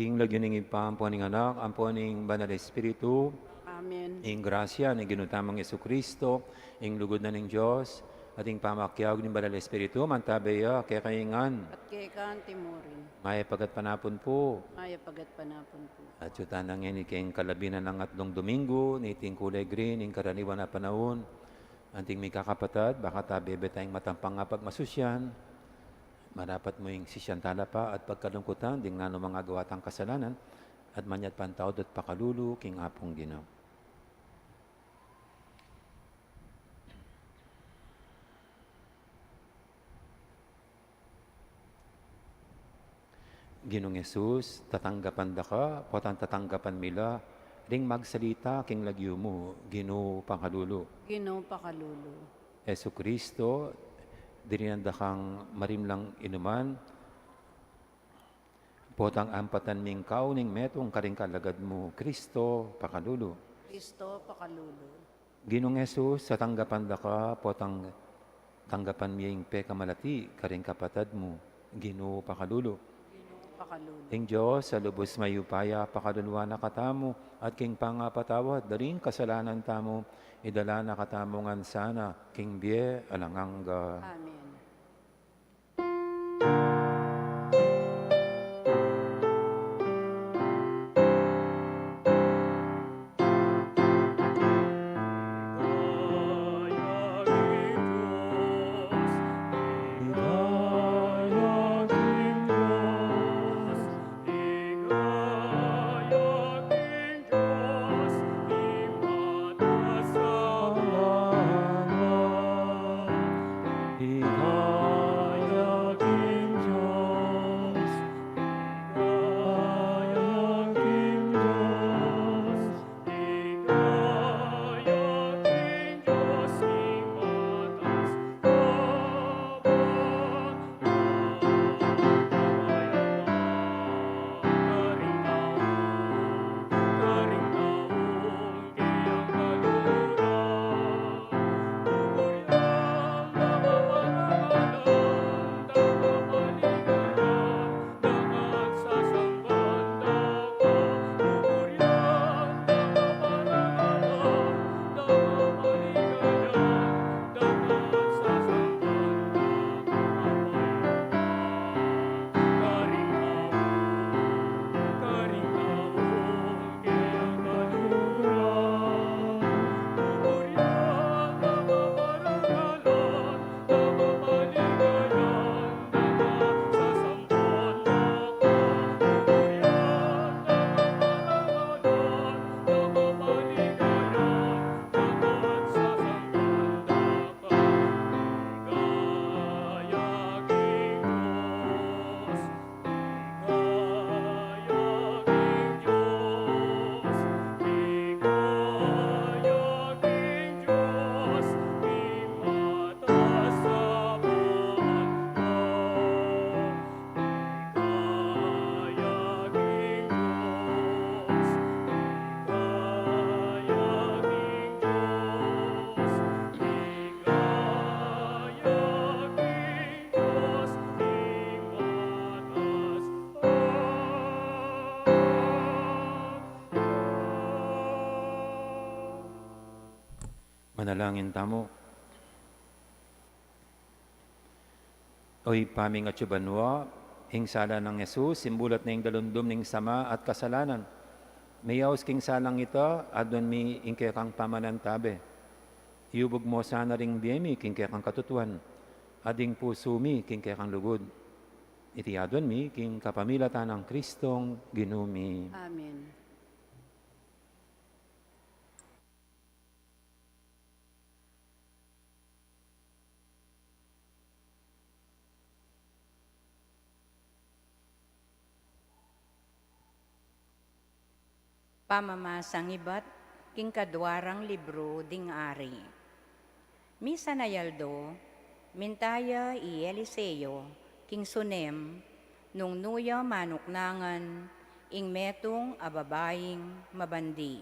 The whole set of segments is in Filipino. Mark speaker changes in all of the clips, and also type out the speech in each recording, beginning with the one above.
Speaker 1: King lagyan ng ipampuan ng anak, ampuan ng banal na Espiritu,
Speaker 2: Amen.
Speaker 1: ing grasya ng ginutamang Yesu Kristo, ing lugod na ng Diyos, at ing pamakyag ng banal na Espiritu, mantabaya, kaya kaingan,
Speaker 2: At kay kaan timurin,
Speaker 1: may pagat panapon po,
Speaker 2: maya pagat panapon po.
Speaker 1: at yuta nang yan, ikayang kalabinan ng atlong Domingo, niting kulay green, ing karaniwan na panahon, anting may kakapatad, baka tabebe tayong matampang nga pagmasusyan, marapat mo yung sisyantala pa at pagkalungkutan, ding nano mga gawatang kasalanan, at manyat pantaod at pakalulu, king apong ginaw. Ginong Yesus, tatanggapan da ka, potang tatanggapan mila, ring magsalita, king lagyo mo, Ginoo pakalulu.
Speaker 2: Ginoo pakalulu.
Speaker 1: Yesu Kristo, dirinanda kang marimlang inuman, potang ampatan ming kauning metong karing kalagad mo, Kristo pakalulu.
Speaker 2: Kristo pakalulu.
Speaker 1: Ginong Yesus, sa tanggapan da ka, potang tanggapan miyang pekamalati, karing kapatad mo, Ginoo pakalulu.
Speaker 2: Pakalulu.
Speaker 1: Ing Diyos, sa lubos mayupaya, pakaluluwa na katamo, at king pangapatawad, daring kasalanan tamo, idala na katamongan sana, king biye alanganga.
Speaker 2: Amen.
Speaker 1: Manalangin tamo. Oy paming at yubanwa, ing sala ng Yesus, simbulat na ing dalundom ning sama at kasalanan. Mayaos king salang ita, adon mi ing kaya kang pamanantabe. Iubog mo sana ring biyemi, king kaya kang katutuan. Ading puso mi, king kaya kang lugod. Iti adon mi, king kapamilatan ng Kristong ginumi.
Speaker 2: Amen.
Speaker 3: Pamamasang iba't king kadwarang libro ding ari. Misa na yaldo, mintaya i Eliseo, king sunem, nung nuya manuknangan, ing metong ababaying mabandi.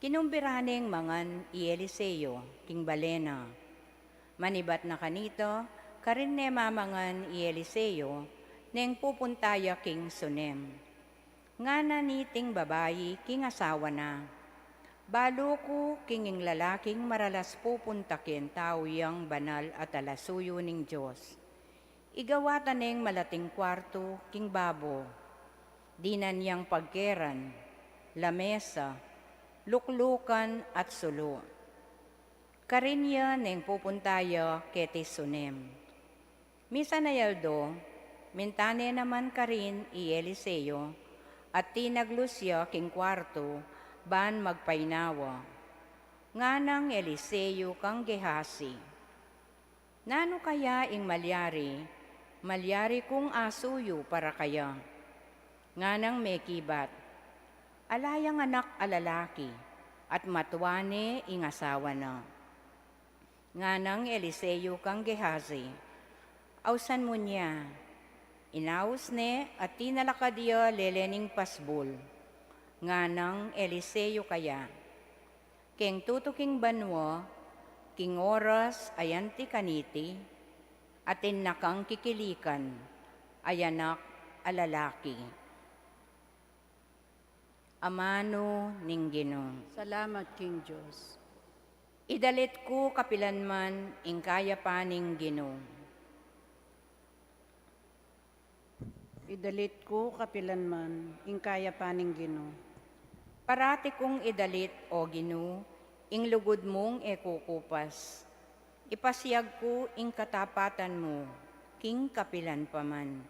Speaker 3: Kinumbiraning mangan i Eliseo, king balena. Manibat na kanito, karin ne mamangan i Eliseo, neng pupuntaya king sunem. Nga niting babayi king asawa na. Balo ko kinging lalaking maralas pupuntakin tauyang banal at alasuyo ning Diyos. Igawatan neng malating kwarto king babo. Dinan niyang pagkeran, lamesa, luklukan at sulo. Karinya neng pupuntaya keti sunem. Misa na yaldo, mintane naman karin i Eliseo, at tinaglusya king kwarto, ban magpainawa. Nga nang Eliseo kang Gehasi. Nano kaya ing malyari kong asuyo para kaya. Nga nang mekibat, alayang anak alalaki, at matuane ing asawa na. Nga nang Eliseo kang Gehasi, ausan mo niya, inaus ne at tinalakadya lelening pasbol. Nga nang Eliseo kaya. Keng tutuking banwa, king oras ayanti kaniti, atin nakang kikilikan, ayanak alalaki. Amano ning Ginoo.
Speaker 2: Salamat, King Diyos.
Speaker 3: Idalit ko kapilanman ing kaya paning Ginoo.
Speaker 2: Idalit ko kapilanman, ing kaya paning Ginoo.
Speaker 3: Parati kong idalit, o Ginoo, ing lugod mong ekukupas. Ipasiyag ko ing katapatan mo, king kapilan paman.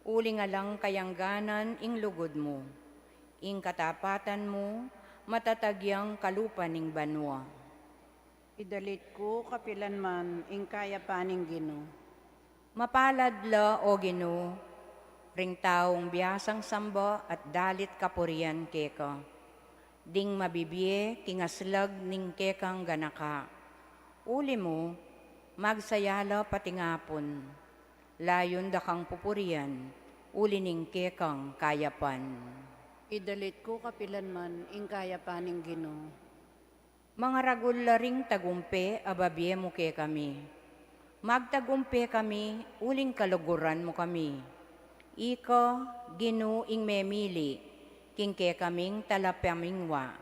Speaker 3: Uli nga lang kayangganan ing lugod mo, ing katapatan mo, matatagyang kalupan ning banwa.
Speaker 2: Idalit ko kapilanman, ing kaya paning Ginoo.
Speaker 3: Mapalad la, o Ginoo, ring taong biyasang samba at dalit kapurian keka. Ding mabibiye kingaslag ning kekang ganaka. Uli mo, magsayala patingapon. Layon da kang pupurian, uli ning kekang kayapan.
Speaker 2: Idalit ko kapilanman, ing kaya paning Ginoo.
Speaker 3: Mga ragul ring tagumpe, ababye mo ke kami. Magtagumpe kami, uling kaluguran mo kami. Ika, Ginoo ing memili, king ke kaming talapamingwa.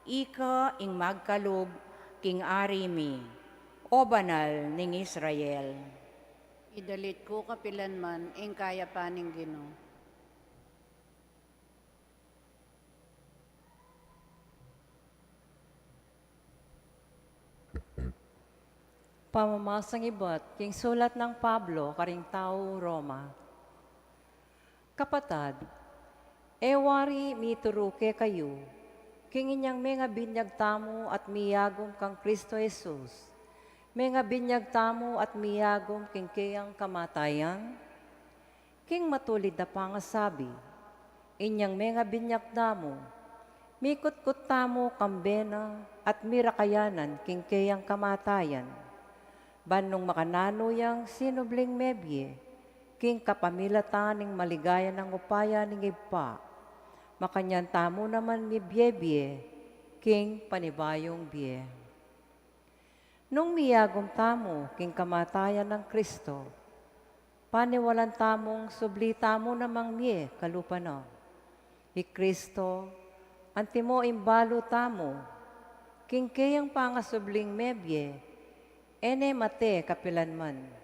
Speaker 3: Ika ing magkalub, king arimi, o banal ning Israel.
Speaker 2: Idalit ko kapilanman, ing kaya paning Ginoo.
Speaker 4: Pamamasang iba't king sulat ng Pablo karing tao Roma. Kapatad, ewari mituruke kayo, king inyang mga binyag tamo at miyagom kang Kristo Jesus, mga binyag tamo at miyagom king kayang kamatayan, king matulid na pangasabi, inyang mga binyag tamo, mikot-kot tamo kambena at mirakayanan king kayang kamatayan, banong makanano yang sinubling mebye, king kapamilatan ning maligaya ng upaya ning ipa, makanyan tamo naman mi biye, king panibayong biye. Nung miyagom tamo, king kamatayan ng Kristo, paniwalan tamong subli tamo namang miye kalupano. I Kristo, antimo imbalo tamo, king kayang pangasubling mebye, ene mate kapilanman.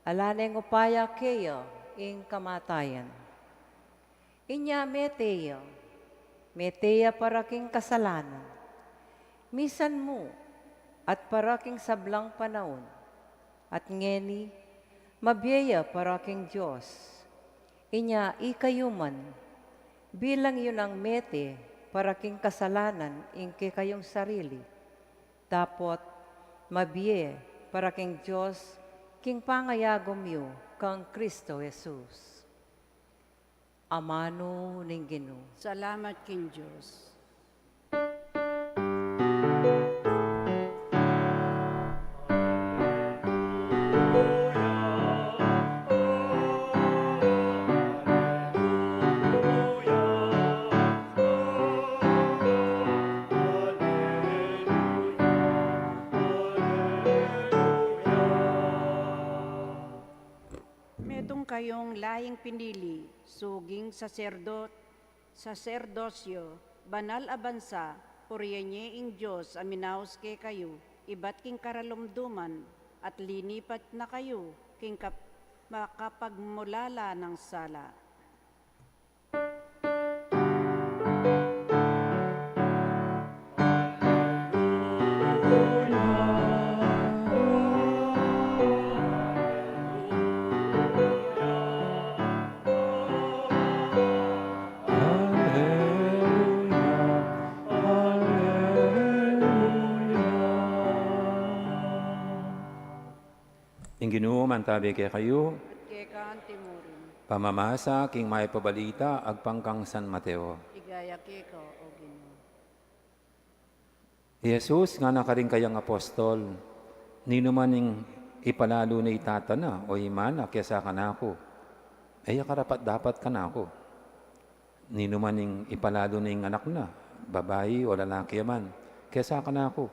Speaker 4: Alaneng upaya keyo ing kamatayan. Inya meteya para king kasalanan. Misan mo at para king sablang panahon. At ngeni, mabiyaya para king Diyos. Inya ikayuman, bilang yun ang mete para king kasalanan ing kayong sarili. Tapot, mabiye para king Diyos, king pangayagom yu kang Kristo Jesus. amano ning Ginoo.
Speaker 2: Salamat king Diyos. Metong kayong laying pinili, suging saserdosyo, banal a bansa, puriyenye ing Diyos aminaos ke kayo, ibat king karalumduman, at linipat na kayo, king makapagmulala ng sala.
Speaker 1: Ing Ginoo mantabi kay kayo,
Speaker 2: At kay kaan timurin,
Speaker 1: pamamasa king may pabalita agpangkang San Mateo.
Speaker 2: igaya ke ko, o Ginoo.
Speaker 1: Jesus nga nakaring kayang apostol, nino man ing ipalalo na itata na o imana kesa kanako, ay karapat dapat kanako. Nino man ing ipalalo na ing anak na, babae o lalaki man, kesa kanako,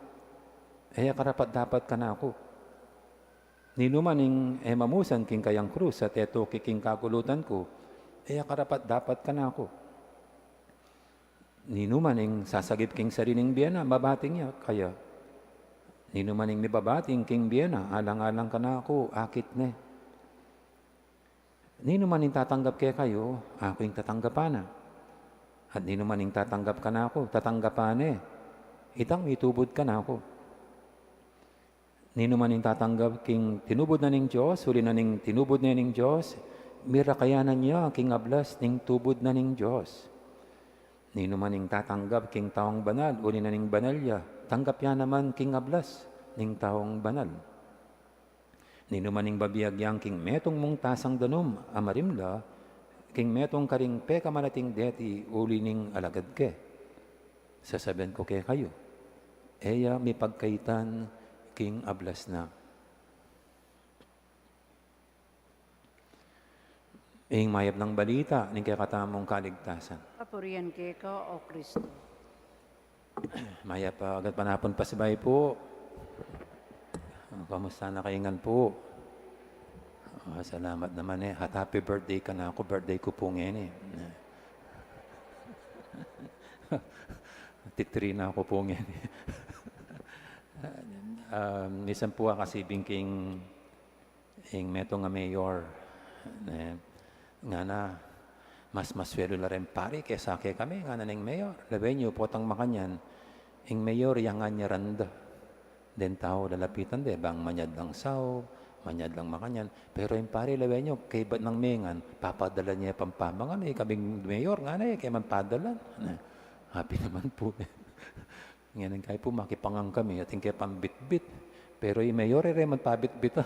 Speaker 1: ay karapat dapat kanako. Nino man ing mamusan king kayang krus at eto kiking kagulutan ko, ay karapat dapat kanako. Nino man ing sasagip king sariling biyana, mabating niya, kaya. Nino man ing mibabating king biyana, alang-alang ka na ako, akit ne. Nino man ing tatanggap kaya kayo, ako ing tatanggapan na. At nino man ing tatanggap ka na ako, tatanggapan eh. Itang itubod ka na ako. Nino man ing tatanggap king tinubod na ning Diyos, huli na ning tinubod na ning Diyos, mira kayanan niya king ablas ning tubod na ning Diyos. Nino man ing tatanggap king taong banal, uli na ning banalya, tanggap yan naman king ablas ning taong banal. Nino man ing babiyagyang king metong mong tasang danom, amarimla, king metong karing peka manating deti, uli ning alagad ke. Sasabihin ko kay kayo, eya may pagkaitan king ablas na. Ing mayap ng balita, ning kakatamong kaligtasan.
Speaker 2: Kapuriyan ke ko, o Kristo.
Speaker 1: Maya pa, agad panapon pa sabay po. Kamusta na kaingan po? Salamat naman eh. At happy birthday ka na ako. Birthday ko po ngayon eh. Titri na ako po ngayon eh. Minsan po kasi bingking meto nga mayor. Nga na, mas maswelo na rin pari kesa kay kami, nga na ning mayor. Labay niyo, potang makanyan, ing mayor, yang nga niya randa. Den tao lalapitan de, bang manyad lang sao, manyad lang makanyan. Pero yung pari, labay niyo, kay ba't ng mengan, papadala niya pampamangan, kaming mayor, nga na kaya man padalan. Happy naman po. Ngayon kayo po, makipangang kami, ating kaya pambit-bit. Pero yung mayor, man pabit-bitan.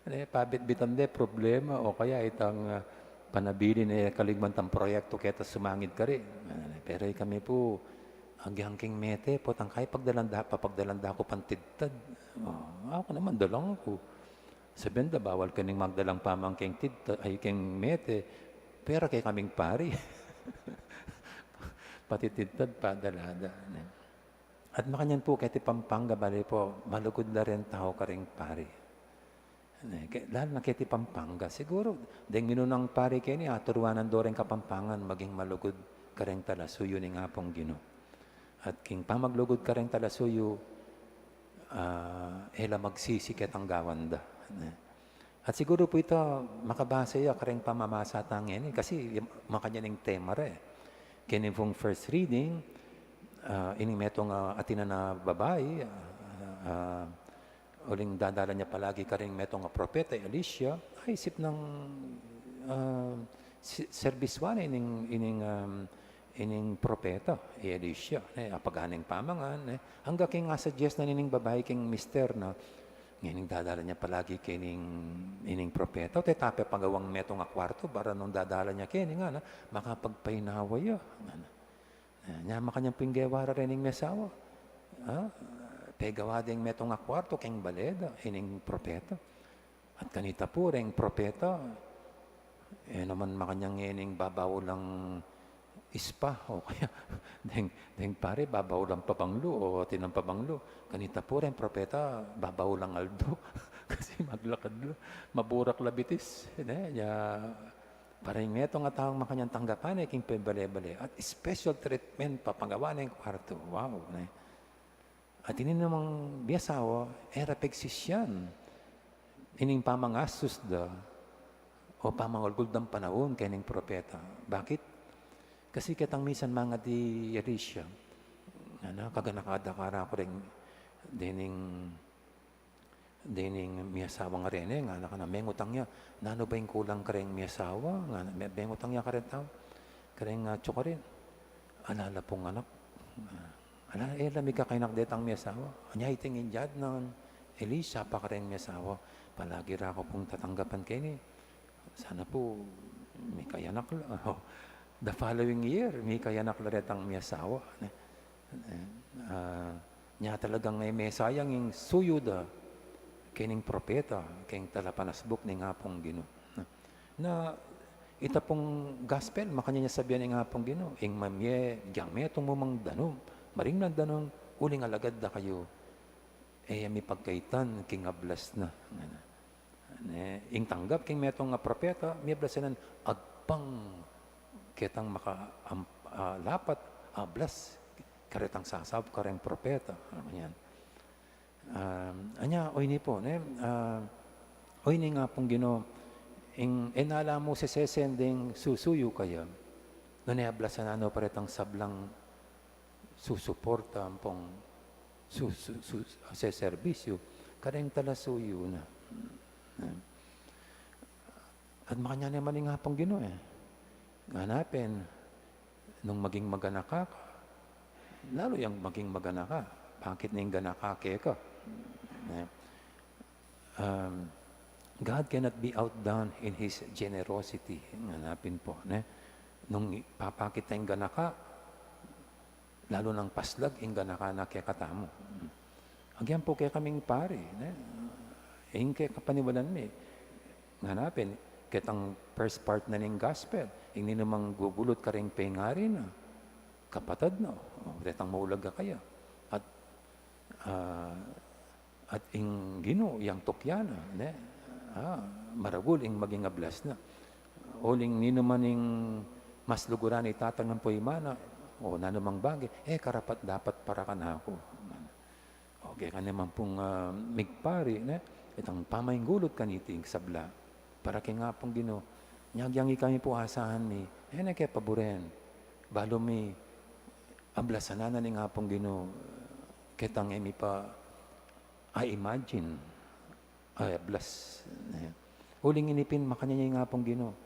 Speaker 1: Pabit-bitan de, problema, o kaya itang panabili na kaligmantang proyekto kaya sumangid ka rin. Pero kami po, hanggang mete, potang kaya papagdalanda ko pantidtad. Ako naman, dalang ko. Sabihin da, bawal ka ning magdalang pamangking tidtad, ay king mete, pero kay kaming pari. Pati tidtad pa, dalada. At makanyan po, kaya Pampanga, bali po, malugod na rin tao ka ring pari. Lalo na kaya Pampanga, siguro, dahil minunang pari kayo ni aturuanan do rin Kapampangan, maging malugod ka rin talasuyo ni nga pong Ginoo. At king pamaglugod ka rin talasuyo, hela magsisiket ang gawanda. At siguro po ito, makabasa ya ka rin pamamasa tangin, kasi makanyaning tema rin. Kaya pong first reading, ining metong atina na babae, uling dadala niya palagi ka rin metong propeta, Elisha, ay isip ng serviswan ining propeta, Elisha, apaganing pamangan, hanggang king nga suggest na nining babae king mister na, Ngayon dadala niya palagi ining propeta. O tayo pagawang metong nga kwarto para nung dadala niya kini nga na makapagpainawa ya. Nya makanyang pinggewara rin ng mesawa. Pegawa ding metong nga kwarto keng baleda ining propeta. At kanita po ring propeta naman makanyang ining babaw lang ispa o kaya deng pare babaw lang pabanglo o tinang pabanglo. Kanita po rin propeta babaw lang aldo kasi maglakad lo maburak labitis. Ya parang meto nga taong makanyang tanggapan king pebale-bale at special treatment papagawa na yung kwarto. Wow. At ini namang biyasawa era pegsisyan ining pamangasus da o pamangulgul ng panahon kaning propeta. Bakit? Kasi kitang misan mga di Elisha, kaganakada kara ko rin dining miyasawa nga rin nga na mengutang niya, nano ba yung kulang ka rin miyasawa, nga mengutang niya ka rin tao, ka rin tsuka rin. Alala pong anak, lamig ka kainak detang miyasawa, anya itingin dyan ng Elisha pa ka rin miyasawa, palagi ra ko pong tatanggapan kayo ni, sana po may kayanak lang. The following year, may kayanak laretang miyasawa. Niya talagang may sayang yung suyuda kining propeta, kining talapanasbuk ni nga pong Ginoo. Na ita pong gospel, makanya niya sabihan nga pong Ginoo, ing mamye, diyang metong mumang danom, maring na danom, uling alagad da kayo, may pagkaitan, king ablas na. Ing tanggap, king metong nga propeta, may ablasanan, agpang kitang makalapat, ablas, karitang sasab, kareng propeta. Yan. Anya, oy ni po, oy ni nga pong Ginoo, enala mo si sesending susuyo kaya, nanayablasan ano paritang sablang susuporta pong sa serbisyo, kareng talasuyo na. At makanya naman nga pong Ginoo hanapin, nung maging maganaka ka, lalo yung maging maganaka, bakit na yung ganakake ka? God cannot be outdone in His generosity. Hanapin po. Nung papakita yung ganaka, lalo ng paslag, yung ganaka na kaya katamo. Agyan po kaya kaming pare. Yung kaya kapaniwalan mo hanapin, kitang first part na ng gospel, hindi namang gugulot ka rin pengari na, kapatad na, retang maulag ka kaya. At ing Ginoo, yang tukyana, maragul ing maging ablas na. Uling ni naman ing mas luguran itatangan po imana, o nanamang bagay, karapat dapat para ka na ako. Okay ka naman pong migpari, itang pamayng gulot kaniting sabla, para kay nga pong Ginoo, nyagyangi kami po asahan mi, na kaya paboren, balo mi, ablasananan ni nga pong Ginoo, kitang emi pa, I imagine, ay ablas. Huling inipin, makanya niya nga pong Ginoo,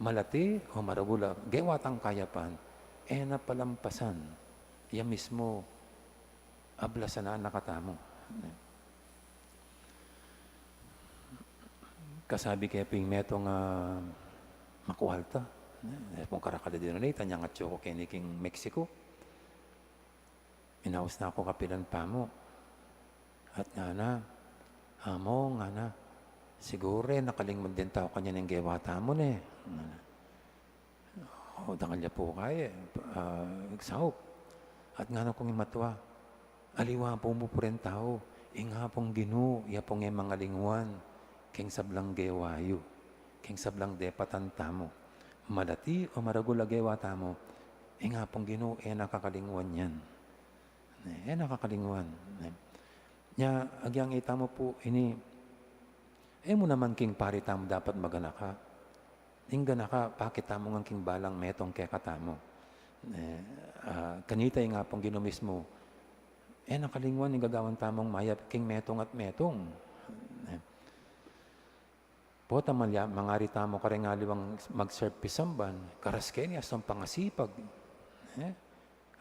Speaker 1: malati o maragula, gewatang kayapan, napalampasan, yan mismo, ablasanan nakatamo. Kasabi kaya ping metong makuhalta. Kung karakala din ulit, tanyang at ko kiniking Mexico. Inaus na ako kapilan pa mo. At nga na, amo nga na, siguro nakalingmod din tao kanya ng gewata mo na dangal niya po kaya, nagsahop. At nga na kong imatwa, aliwa po mo po rin tao, inga pong Ginoo, iya pong mga lingwan, king sablang gewayo, king sablang depatan tamo, malati o maragula gewata mo, inga pong Ginoo, nakakalingwan yan. Nakakalingwan. Nya, agyang ita mo po, ini, mo naman king pari tamo dapat maganaka. Ingga naka, pakita mo ng king balang metong kaya katamo. Kanita yung nga pong Ginoo mismo, nakalingwan yung gagawan tamong mayap king metong at metong. Po tamalya, mangari tamo ka rin nga liwang mag-serve pisamban, karas kayo niya sa pangasipag.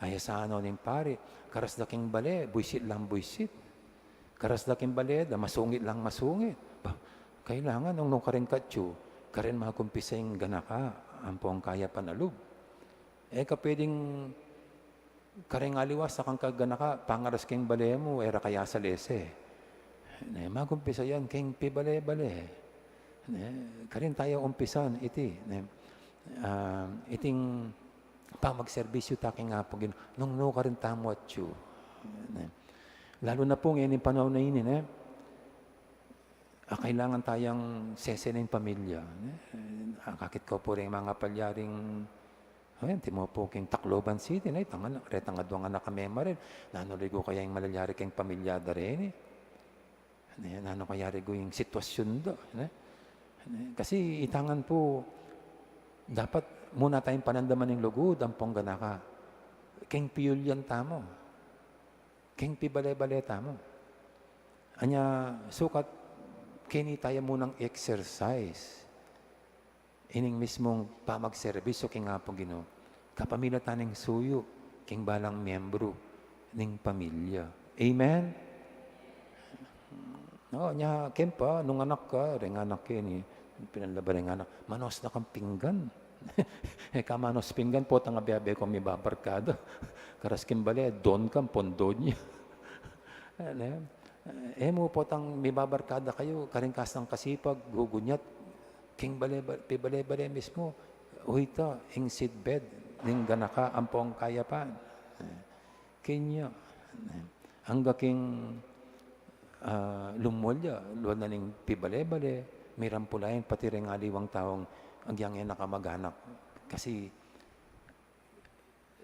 Speaker 1: Ayasano ning pare, karas da king bale, buisit lang buisit. Karasda kimbaleda, masungit lang masungit. Ba, kailangan nung karen katyo, karen makumpiseng ganaka, ampong kaya panalub. Kapwedeng karen aliwas sa kang kaganaka, pangaras keng bale mo, era kaya sa lese. Magumpisa yan, keng pibale-bale. Karin tayo umpisan, iting pamagserbisyo taking nga po, nung no karin tamo at you. Lalo na po ngayon yung panahon na yun, kailangan tayong sesenin pamilya. Kakit ko po rin mga palyaring, timo po king Tacloban City, retang adwang anak kami rin. Nanuloy ko kaya yung malalyari keng pamilyada rin. Nano kaya rin ko yung sitwasyon do. Kasi itangan po, dapat muna tayong panandaman ng lugod, ang ponggana ka. Keng piyul yan tamo. Keng pibale-bale tamo. Anya, sukat, kini tayo munang exercise. Ining mismong pamagserbisyo king nga po Ginoo. Kapamilya taning suyo, king balang miyembro ning pamilya. Amen? No, nya, kempa, nung anak ka, ring anak kini, pinalaba ring anak, manos na kang pinggan. Kamanos pinggan po, tanga biyabe ko may babarkada. Karas kimbali, doon kang pondo niya. Mo po tang may babarkada kayo, karingkas ng kasipag, gugunyat, king bale mismo, uhita, ing seedbed, ning ganaka, ampong kayapan. Kenya, hangga king lumulya, luwal na ning pibale-bale, may rampulayan, pati rin aliwang taong agyang nakamag-anak. Kasi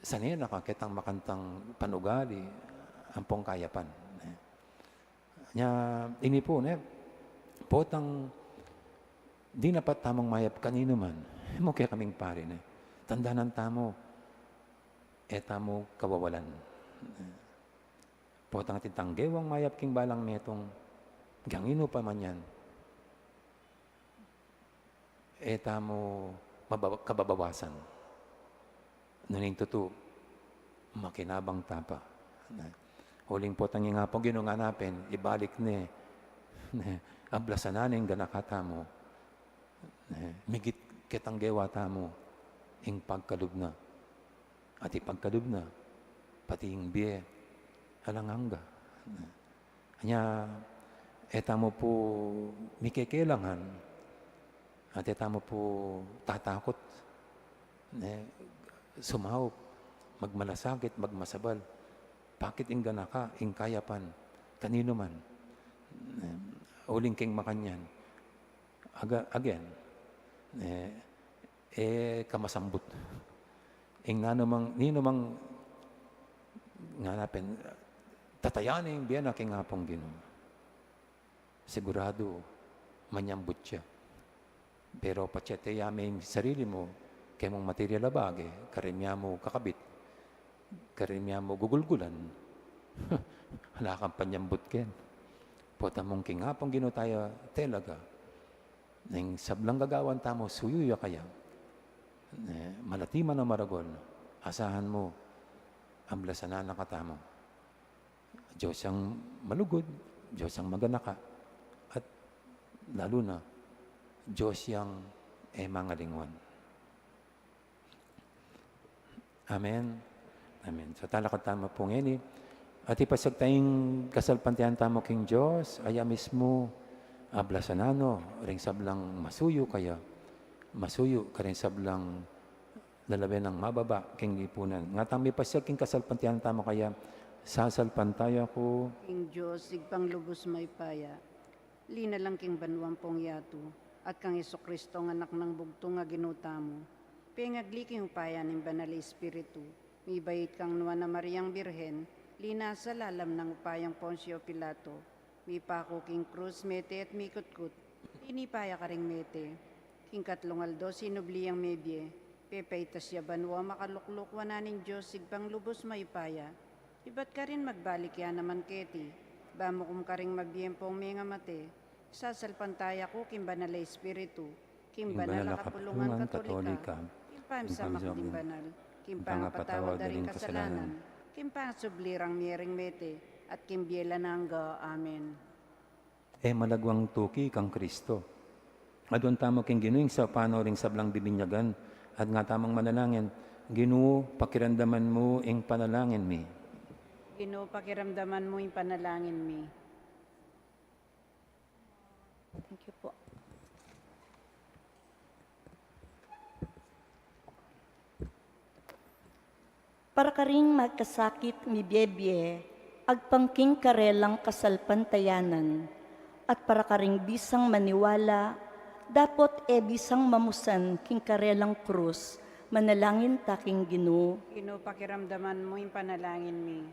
Speaker 1: sanay nakakitang makantang panugali, ampong kayapan. Nya, ini po, potang di napat tamang mayap kanino man. Mo kaya kaming pare, tandanan tamo, tamo kawawalan. Potang titanggewang mayap king balang metong, gangino pa man yan. Tamo kababawasan. Nuning tuto, makinabang tapa. Huling po tangi nga po ginunganapin, ibalik ni ablasananing ganakata mo. Migit kitang gewa tamo, ing pagkalub na. At ipagkalub na, pati ing biye, halanganga. Kanya, etamo po mikikilangan, at etamo po tatakot, sumahop, magmalasakit, magmasabal. Bakit ing ganaka, ing kayapan, kanino man, uling king makanyan. Again, kamasambut. Ing ninumang nganapin, tatayanin biyan aking ngapong Ginoo. Sigurado, manyambut siya. Pero patsete yamin sarili mo, kaya mong material abage, karimya mo kakabit, karimya mo gugulgulan, hala kang panyambut ken. Pota mong kingapong Ginoo tayo telaga, nang sablang gagawan tamo, suyuya kaya, malatiman na maragol, asahan mo, amblasanan na katamo. Diyos ang malugod, Diyos ang maganaka, at lalo na, Diyos yang mga lingwan. Amen. Amen. So talakot tama po ngayon at ipasag tayong kasalpantihan tamo king Diyos, aya mismo ablasanano, ring sablang masuyo kaya, masuyo ka rin sablang lalabi ng mababa king lipunan. Nga tami pasag king kasalpantihan tamo kaya, sasalpantaya ko.
Speaker 2: King Diyos, sigpang lubos may paya, lina lang king banwang pong yato, at kang Jesucristo ng anak ng bugto nga ginuta mo. Pengagli king upaya ng banal Espiritu, may bayit kang nuwa na Mariang Birhen, lina sa lalam ng upayang Poncio Pilato, may pako king krus mete at mikutkut, inipaya ka ring mete, king katlong aldo sinubliyang mebye, pepaitas ya banwa makalukluk wananing Diyos sigpang lubos may paya, iba't ka rin magbalik yan naman keti, bamo kum ka ring mabiyempong mga mate, sasalpantaya ko kim banal Espiritu, kim banal kapulungan katolika, kim pamsamak din banal, kim pangapatawad daring kasalanan, kim pangsublirang miyering mete, at kimbiela nangga. Amen.
Speaker 1: Malagwang tuki kang Kristo. Adon tamo king Ginoo sa panoring sablang bibinyagan at nga tamang manalangin. Ginoo, pakiramdaman mo ing panalangin mi.
Speaker 2: Ginoo, pakiramdaman mo yung panalangin mi.
Speaker 3: Thank you po.
Speaker 5: Para ka ring magkasakit mi biyebye, agpangking karelang kasalpantayanan, at para ka ring bisang maniwala, dapot bisang mamusan king karelang krus, manalangin taking Ginoo.
Speaker 2: Ginoo, pakiramdaman mo yung panalangin mi.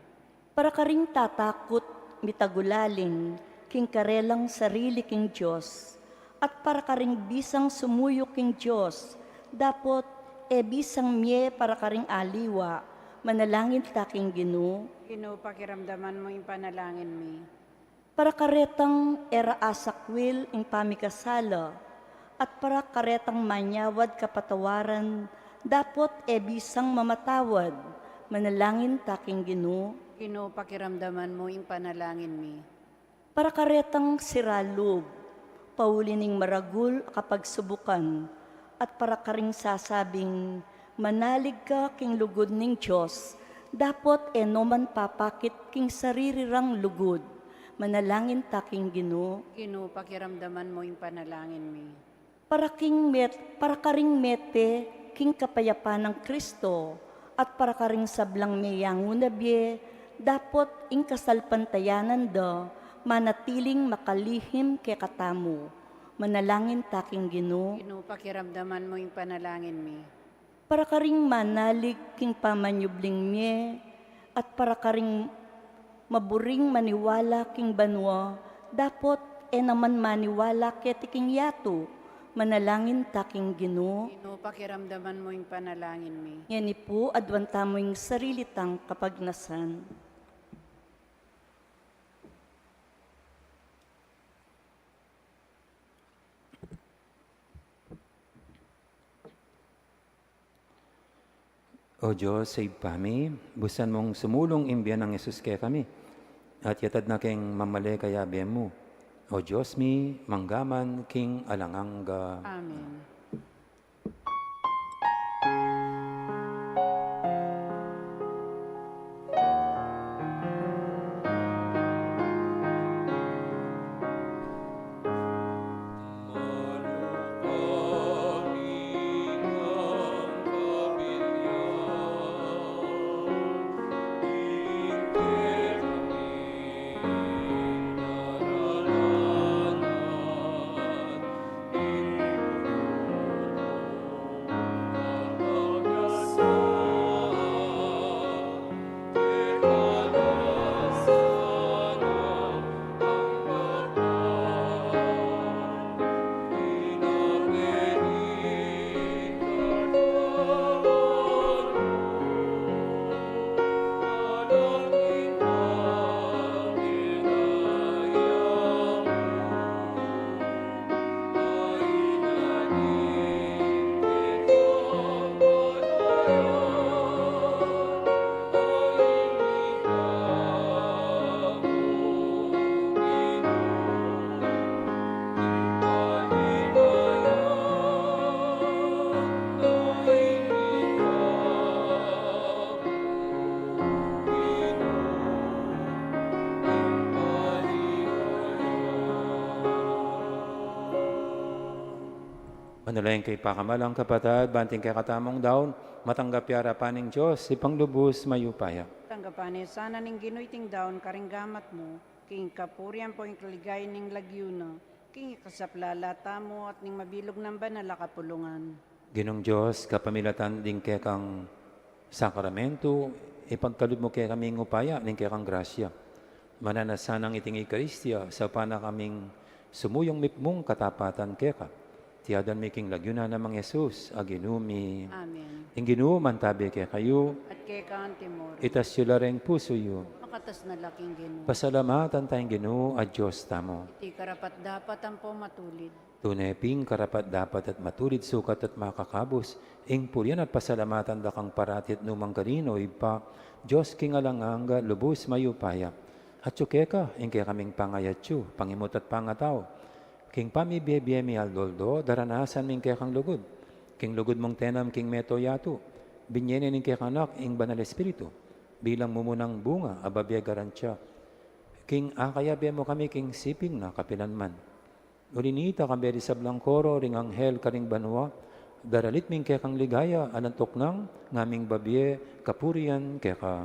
Speaker 5: Para ka ring tatakot, mitagulaling, king karelang sarili king Diyos, at para ka ring bisang sumuyo king Diyos, dapot bisang mye para ka ring aliwa, manalangin taking Ginoo.
Speaker 2: Ginoo, pakiramdaman mo yung panalangin mi.
Speaker 5: Para karetang era asakwil ing pamikasala, at para karetang manyawad kapatawaran, dapot bisang mamatawad, manalangin taking Ginoo.
Speaker 2: Ginoo, pakiramdaman mo yung panalangin mi.
Speaker 5: Para karetang siralub, paulining maragul kapag subukan, at para karing sasabing, manalig ka king lugod ning Diyos, dapot noman papakit king saririrang lugod, manalangin taking Ginoo.
Speaker 2: Ginoo, pakiramdaman mo yung panalangin mi.
Speaker 5: Para karing mete king kapayapan ng Kristo, at para karing sablang mayang unabye, dapot ing kasalpantayanan da, manatiling makalihim ke katamu, manalangin taking Ginoo.
Speaker 2: Ginoo, pakiramdaman mo yung panalangin mi.
Speaker 5: Para karing manalig king pamanyubling mye, at para karing maburing maniwala king banwa, dapot naman maniwala ketiking yato, manalangin taking Ginoo.
Speaker 2: Ginoo, pakiramdaman mo yung panalangin mi.
Speaker 5: Yan po, adwanta mo yung sarilitang kapagnasan.
Speaker 1: O Diyos, save kami, busan mong sumulong imbiyan ng Yesus kaya kami, at yatad na king mamali kaya biyan mo. O Diyos mi, manggaman king alanganga.
Speaker 2: Amen.
Speaker 1: Manalayin kay pakamalang kapatad, banting kay katamong daon, matanggap yara paning Diyos, ipanglubos mayupaya.
Speaker 2: Tanggapan sana ning Ginooy ting daon karing gamat mo, king kapurian po yung kaligay ning lagyuna, king kasaplalata mo at ning mabilog ng banal kapulungan.
Speaker 1: Ginong Diyos, kapamilatan din kay kang sakramento, ipagkalub mo kay kaming upaya, ning kay kang grasya. Mananasanang iting Eucharistia, sa pana kaming sumuyong mipmong katapatan kay ka. Tiyadan making lagyuna namang Yesus, aginumi.
Speaker 2: Amen.
Speaker 1: Ing Ginoo, mantabi kay kayo,
Speaker 2: At kay kaan timor,
Speaker 1: itas yula ring puso yo.
Speaker 2: makatas na laking Ginoo.
Speaker 1: Pasalamatan tayong Ginoo at Diyos tamo.
Speaker 2: Iti karapat dapat ang matulid.
Speaker 1: Tunay ping karapat dapat at matulid sukat at makakabos. Ing purian at pasalamatan da kang paratit numang kanino ipa. Diyos king alanganga lubos mayupaya. At ka, ingke kaming pangayatsu, pangimot at pangataw. King pamibiyebiyem mi aldoldo, daranasan ming kaya kang lugod. King lugod mong tenam king meto yatu. Binyenin ing kaya kanak ing banal espiritu. Bilang mumunang bunga, ababya garansya. King akayabe mo kami king siping na kapilanman. Ulinita kamberi sa blangkoro, ring anghel karing banwa. Daralit ming kaya kang ligaya, anantok nang ngaming babye, kapurian kaya ka.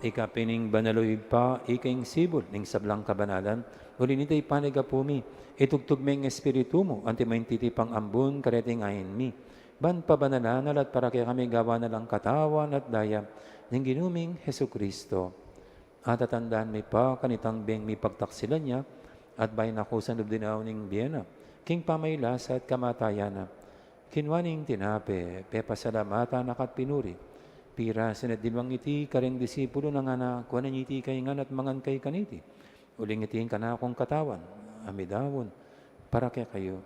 Speaker 1: Ikapining banaloy pa, ikaing sibol, ning sablang kabanalan, ulinitay panigapumi, itugtog ming espiritu mo, anti main titipang ambun, kareting ayin mi. Ban pabanalan, at para kaya kami gawa na lang katawan at daya, ng ginuming Heso Kristo. At tatandaan mi pa, kanitang beng mi pagtaksilan niya, at bayan ako sa nubdinaw ning Biena, king pamaylas at kamatayana. Kinwaning tinape, pepasalamata nakat pinuri, pira sinat dilwang iti karing disipulo ng anak, kuwanan iti kay ngan at mangan kay kaniti. Uling itiin ka na akong katawan, amidawon, para kaya kayo.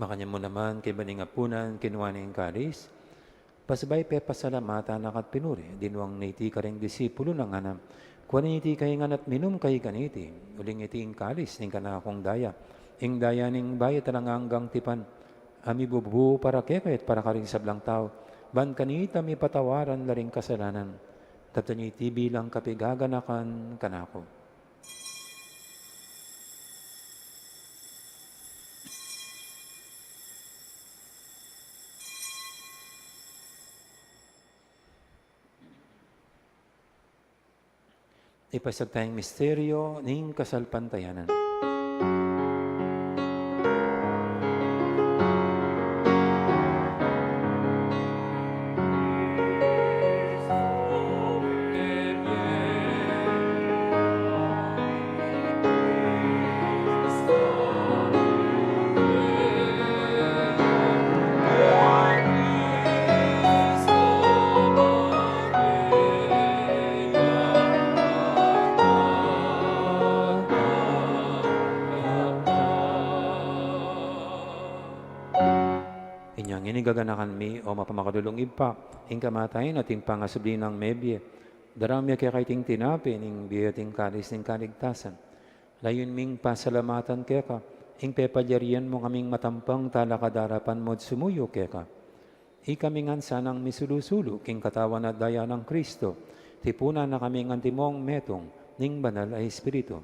Speaker 1: Makanya mo naman kay baningapunan, kinuwaning karis, pasabay pe pasalamata nakat pinuri, dinwang naiti karing disipulo ng anam. Kuwan iti kay nganat minum kay kaniti, uling iti ing kalis, ning kanakong daya. Ing daya ning bayat lang hanggang tipan, ami bubu para kekayat para karing sablang tao. Ban kanita mi patawaran laring kasalanan, tataniti bilang kapigaganakan kanako. Ipasag tayong misteryo ng kasalpantayanan. Inyang inigaganakan mi o mapamakadulong ipa, ing kamatayin ating pangasubli ng mebye. Darami kaya kaiting tinapi, ning biyating kalis ning kaligtasan. Layon ming pasalamatan kaya ka, ing pepadyarian mo kaming matampang talakadarapan mo't sumuyo kaya ka. Ikaming sanang misulusulo, king katawan at daya ng Kristo, tipuna na kaming antimong metong, ning banal ay Espiritu.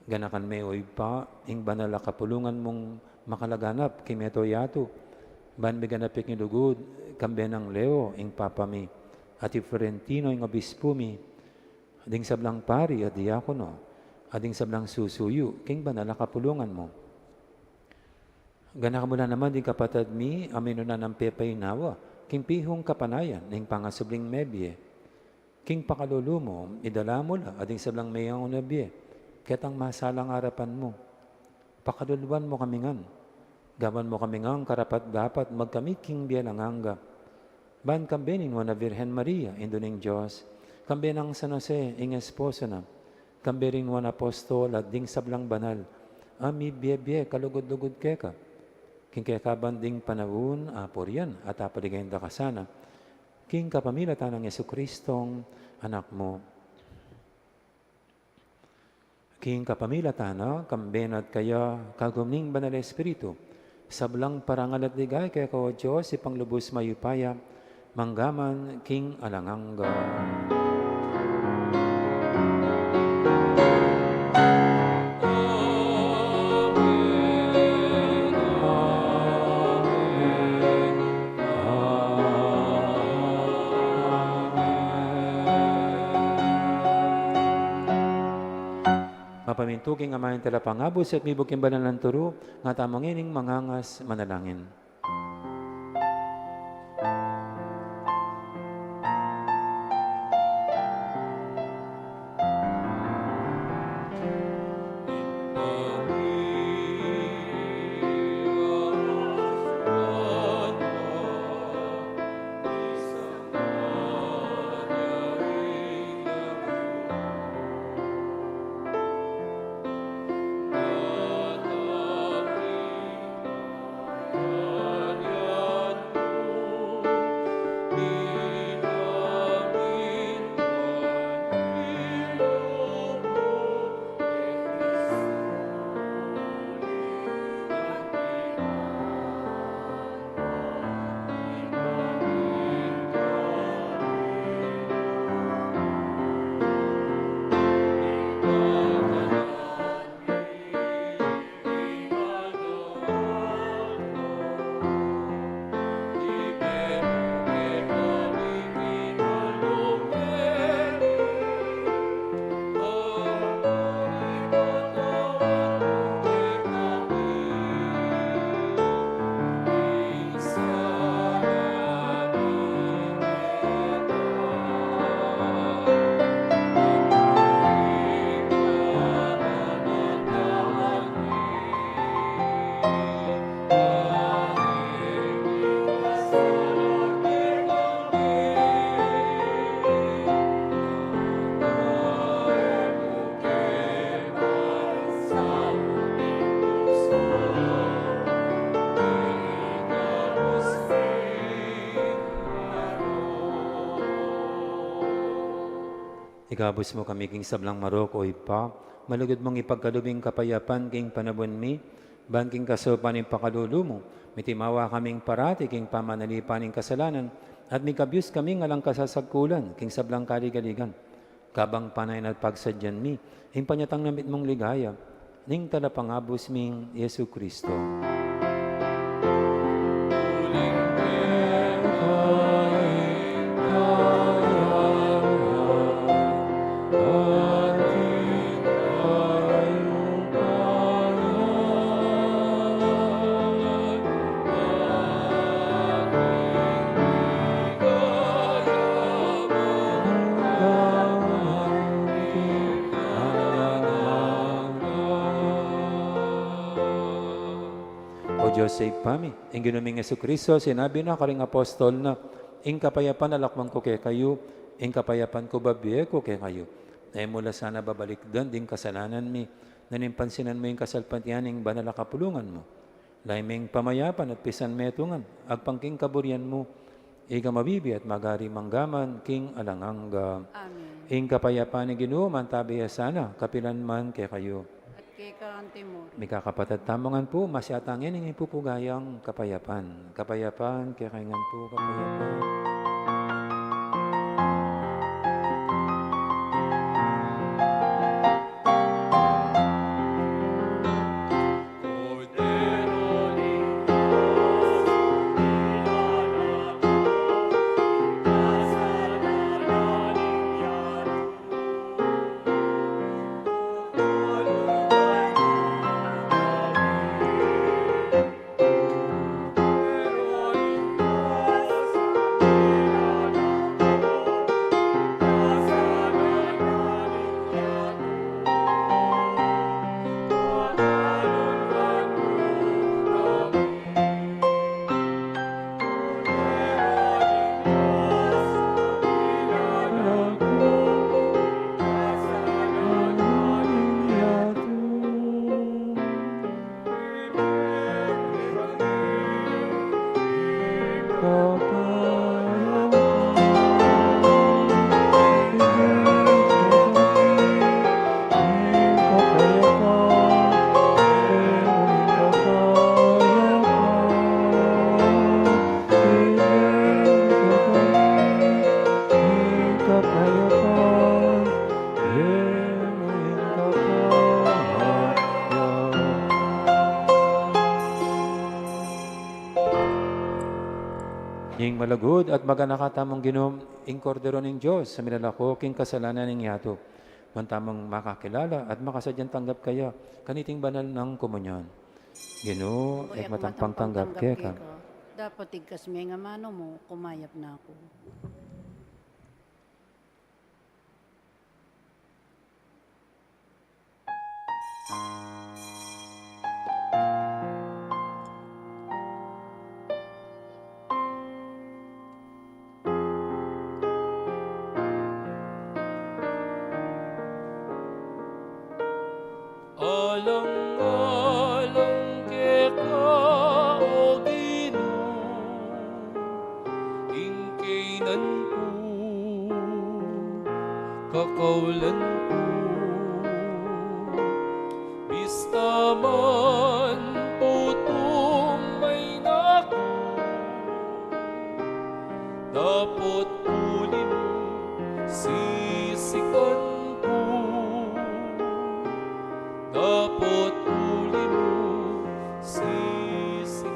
Speaker 1: Ganakan may oy pa, ing banal kapulungan mong makalaganap, kimeto yato, ban biganapik ni lugod, kambe ng Leo, ing papami, at Florentino, ing obispo mi, ading sablang pari, at diakono, ading sablang susuyo, king banal kapulungan mo. Ganaka mo na naman din kapatid mi, amino na ng pepay nawa, king pihong kapanayan, ning pangasubling mebye, king pakalulu mo, idala mo la, ading sablang mayang unabye, ketang masalang harapan mo. Pakaluluan mo kami ngan. Gawan mo kami ngang karapat dapat magkamiking bialanganga. Ban kambenin mo na Virgen Maria, Indoning Diyos. Kambe ng San Jose, ing esposo na. Kambe rin mo na apostol at ding sablang banal. Ami biye kalugod-lugod keka. King keka banding panahon, aporian at apaligayin da kasana. King kapamilatan ng Yesu Kristong anak mo. King kapamilatana, kambenat kaya kagumning banal Espiritu, sablang parangal at ligay kaya ko Diyos, ipanglubos mayupaya, manggaman king alangangga. Mapamintuking amahin tala pangabos at mibog yung banal ng turo, nga tamangining mangangas manalangin. Igabos mo kami king sablang marok o ipa, malugod mong ipagkalubing kapayapan king panabon mi, ban king kasopan ng pakalulu mo, mitimawa kaming parati king pamanalipan ng kasalanan, at mikabyus kami ngalang kasasagkulan king sablang kaligaligan. Kabang panay at pagsadyan mi, ing panyatang namit mong ligaya, ning talapangabos ming Yesu Kristo. Diyos save kami. Ang ginuming Yesu Kristo, sinabi na karing apostol na, ing kapayapan alakman ko kay kayo, ing kapayapan ko babiye ko kay kayo. Ay mula sana babalik doon, ding kasalanan mi, nanimpansinan mo yung kasalpatian ng banal na kapulungan mo. Laiming pamayapan at pisan metungan, agpangking kaburian mo, iga mabibi at magari manggaman, king alangangga.
Speaker 2: Amen.
Speaker 1: Ing kapayapan ni Ginoo, mantabiya sana, kapilan man kay kayo.
Speaker 2: Kay Kaantimor.
Speaker 1: May kakapatid tamangan po, masyatangin ang ipupugayang kapayapan. Kapayapan, kaya kaingan po, kapayapan. malagod at maganakatamong ginom ing kordero ng Diyos sa milalako king kasalanan ng yato. Mantamang makakilala at makasadyang tanggap kaya kaniting banal ng komunyon. Ginoo, ek matampang tanggap kaya ka.
Speaker 2: Dapat igkas may nga mano mo, kumayap na ako.
Speaker 6: Alang-alang ka, o Ginoo, ingkainan ko, kakaulan ko, bista man putom may nako, dapat uli mo sisikan ko. Dapat uli mo sisikan.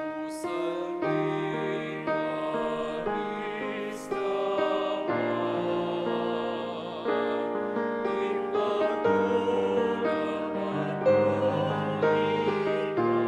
Speaker 6: Busalin aris naman, ipagulaman mo ikaw.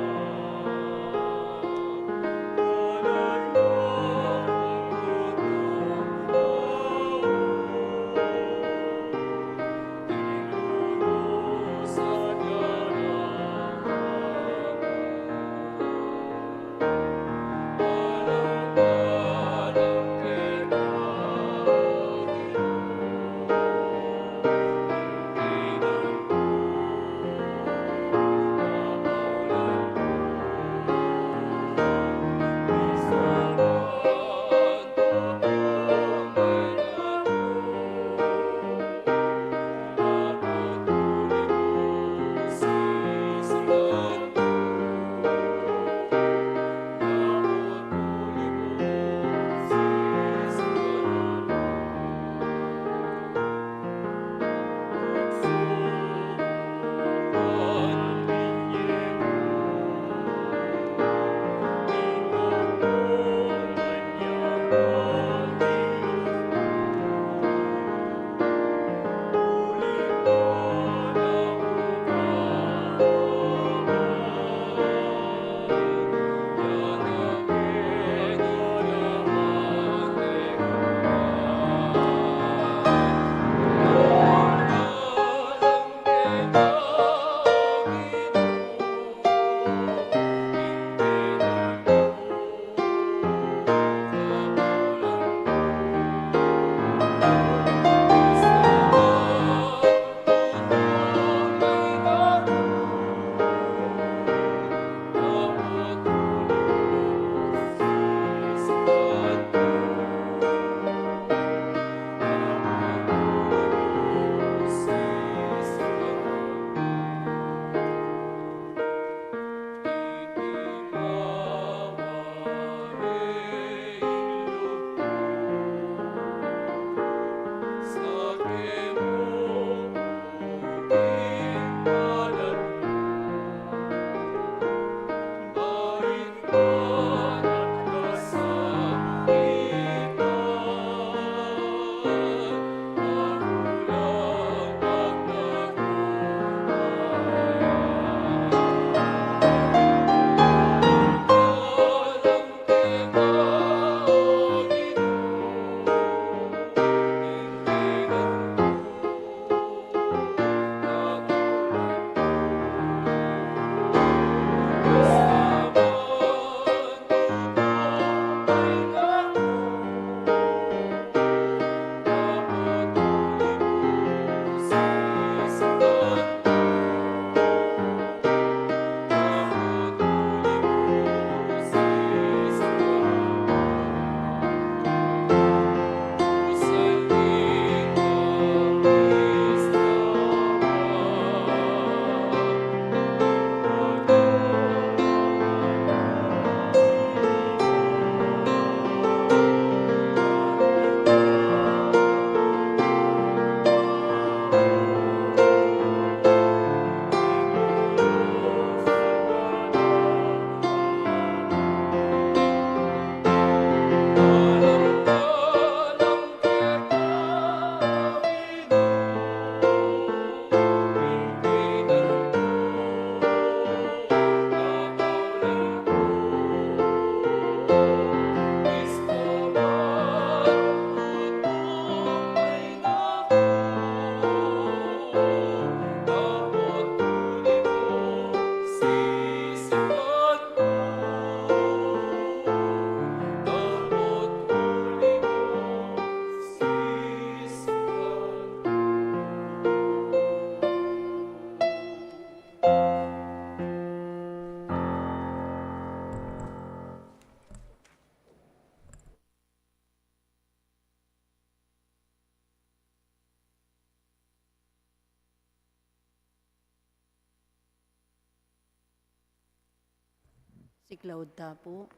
Speaker 2: Tiklaod tapo,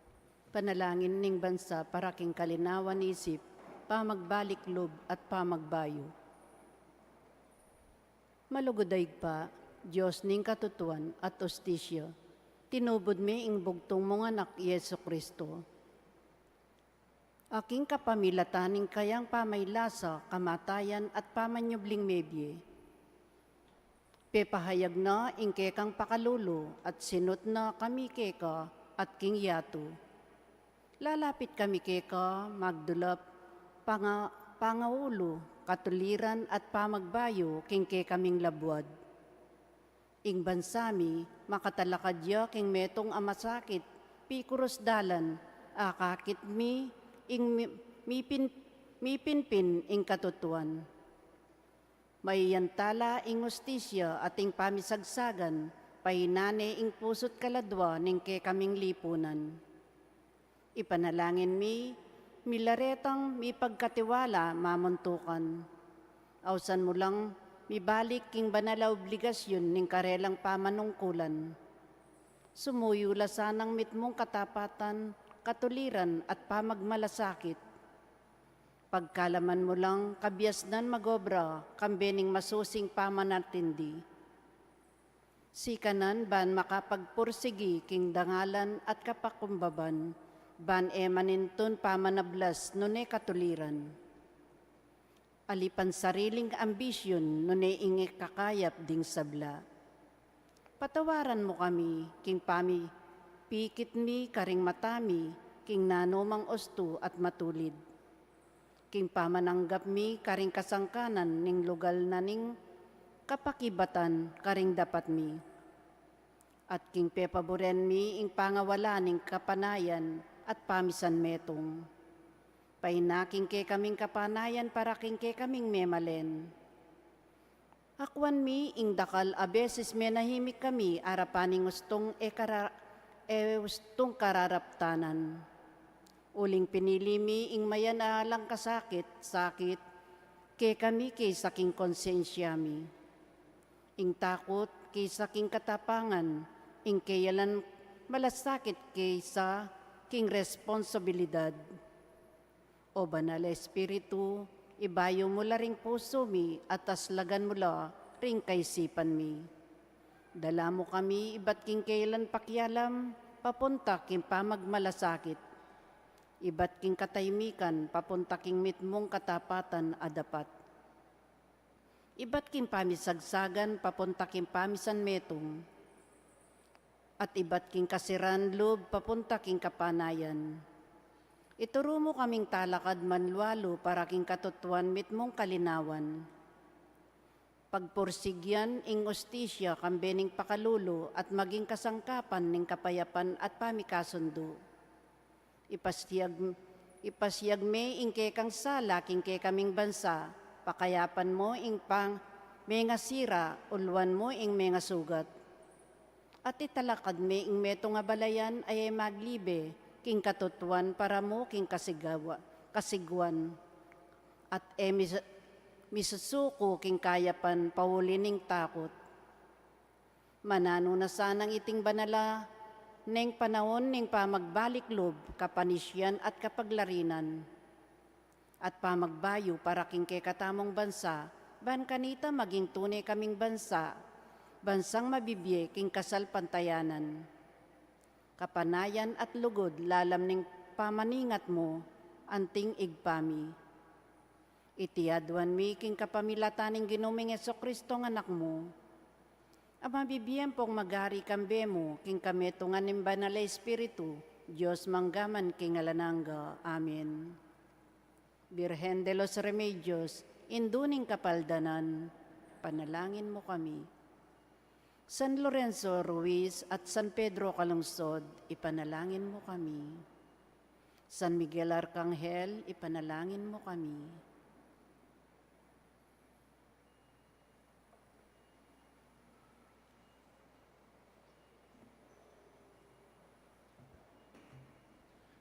Speaker 2: panalangin ning bansa para king kalinawan isip, pamagbalik lob at pamagbayo. Malugodaig pa, Diyos ning katutuan at ostisya, tinubod mi ing bugtong mong anak Yesu Kristo. Aking kapamilataning kayang pamaylasa, kamatayan at pamanyubling mebye. Pepahayag na ing kekang pakalulo at sinot na kami keka at king yato. Lalapit kami keka, magdulap, pangaulo, katuliran at pamagbayo king kaming labwad. Ing bansami, makatalakadya king metong amasakit, pikuros dalan, akakit mi, ing mipinpin ing katutuan. Maiyantala ing ustisya at ing pamisagsagan, painane ing pusot kaladwa ning kaming lipunan. Ipanalangin mi, milaretang mi pagkatiwala mamuntukan. Awsan mo lang, mibalik king banala obligasyon ning karelang pamanungkulan. Sumuyula sanang mitmong katapatan, katuliran at pamagmalasakit. Pagkalaman mo lang, kabiasnan magobra, kambening masusing pamanatindi. Sikanan ban makapagpursigi king dangalan at kapakumbaban, ban emaninton pamanablas nune katuliran. Alipan sariling ambisyon nune ingi kakayap ding sabla. Patawaran mo kami, king pami, pikit mi karing matami, king nanomang osto at matulid. King pamananggap mi karing kasangkanan ning lugal na ning kapakibatan karing dapat mi. At king pepaboren mi ing pangawala ning kapanayan at pamisan metong. Painaking kaming kapanayan para king kaming memalen. Akwan mi ing dakal a beses menahimik kami arapaning ustong ustong kararaptanan. Uling pinili mi ing mayan alang sakit, kami kay saking konsensya mi. Ing takot kay saking katapangan, ing kayalan malasakit kaysa king responsibilidad. O banal Espiritu, ibayo mo la ring puso mi at aslagan mo la ring kaisipan mi. Dala mo kami iba't king kailan pakyalam, papunta king pamagmalasakit. Iba't king kataymikan, papunta king mitmong katapatan adapat. Iba't king pamisagsagan, papunta king pamisan metong. At iba't king kasiran loob, papunta king kapanayan. Ituro mo kaming talakad manlualo para king katutuan mitmong kalinawan. Pagpursigyan ing ustisya kambening pakalulo at maging kasangkapan ning kapayapan at pamikasundo. Ipasiyag me ing kekang sala king kaming bansa, pakayapan mo ing pang menga sira, ulwan mo ing menga sugat. At italakad me ing metong abalayan ay maglibe, king katutuan para mo king kasigwan. At misusuko king kayapan paulining takot. Manano na sanang iting banala, neng panahon ning pamagbalik lob, kapanisyan at kapaglarinan. At pamagbayo para king katamong bansa, ban kanita maging tunay kaming bansa, bansang mabibye king kasal pantayanan. Kapanayan at lugod lalam ning pamaningat mo, anting igpami. Itiadwan mi king kapamilataning ginuming Jesucristo ng anak mo. Ang mabibiyem pong magari kambe mo, king kametungan ng banal Espiritu, Diyos manggaman king alananga. Amen. Birhen de los Remedios, induning kapaldanan, panalangin mo kami. San Lorenzo Ruiz at San Pedro Calungsod, ipanalangin mo kami. San Miguel Arcangel, ipanalangin mo kami.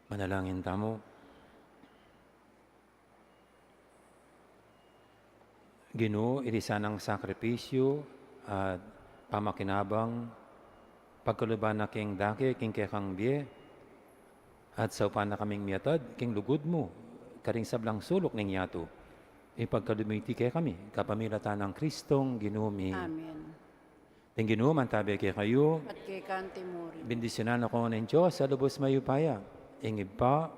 Speaker 1: Manalangin tamo. Ginoo, iti sanang sakripisyo at pamakinabang pagkaluban na king dake, king kekang biye, at sa upan na kaming miyatad, king lugod mo, karing sablang sulok ning yato. Ipagkalumiti kay kami, kapamilatan ng Kristong ginumi.
Speaker 2: Amen.
Speaker 1: Ting ginuman tabi kay kayo,
Speaker 2: At kay Kantimuri.
Speaker 1: bendisyonan ako ng Diyos sa lubos mayupaya. Ingib pa,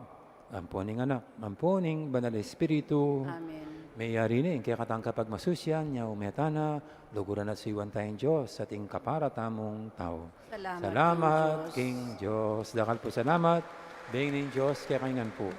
Speaker 1: amponing anak, amponing banal Espiritu.
Speaker 2: Amen.
Speaker 1: May yari ni, kaya katang kapag masusyan, niya umetana, luguran at siwan tayong Diyos sa ting kaparatamong tao.
Speaker 2: Salamat,
Speaker 1: Salamat,
Speaker 2: Diyos.
Speaker 1: King Diyos. Dakal po salamat. Bingning Diyos, kaya kaingan po.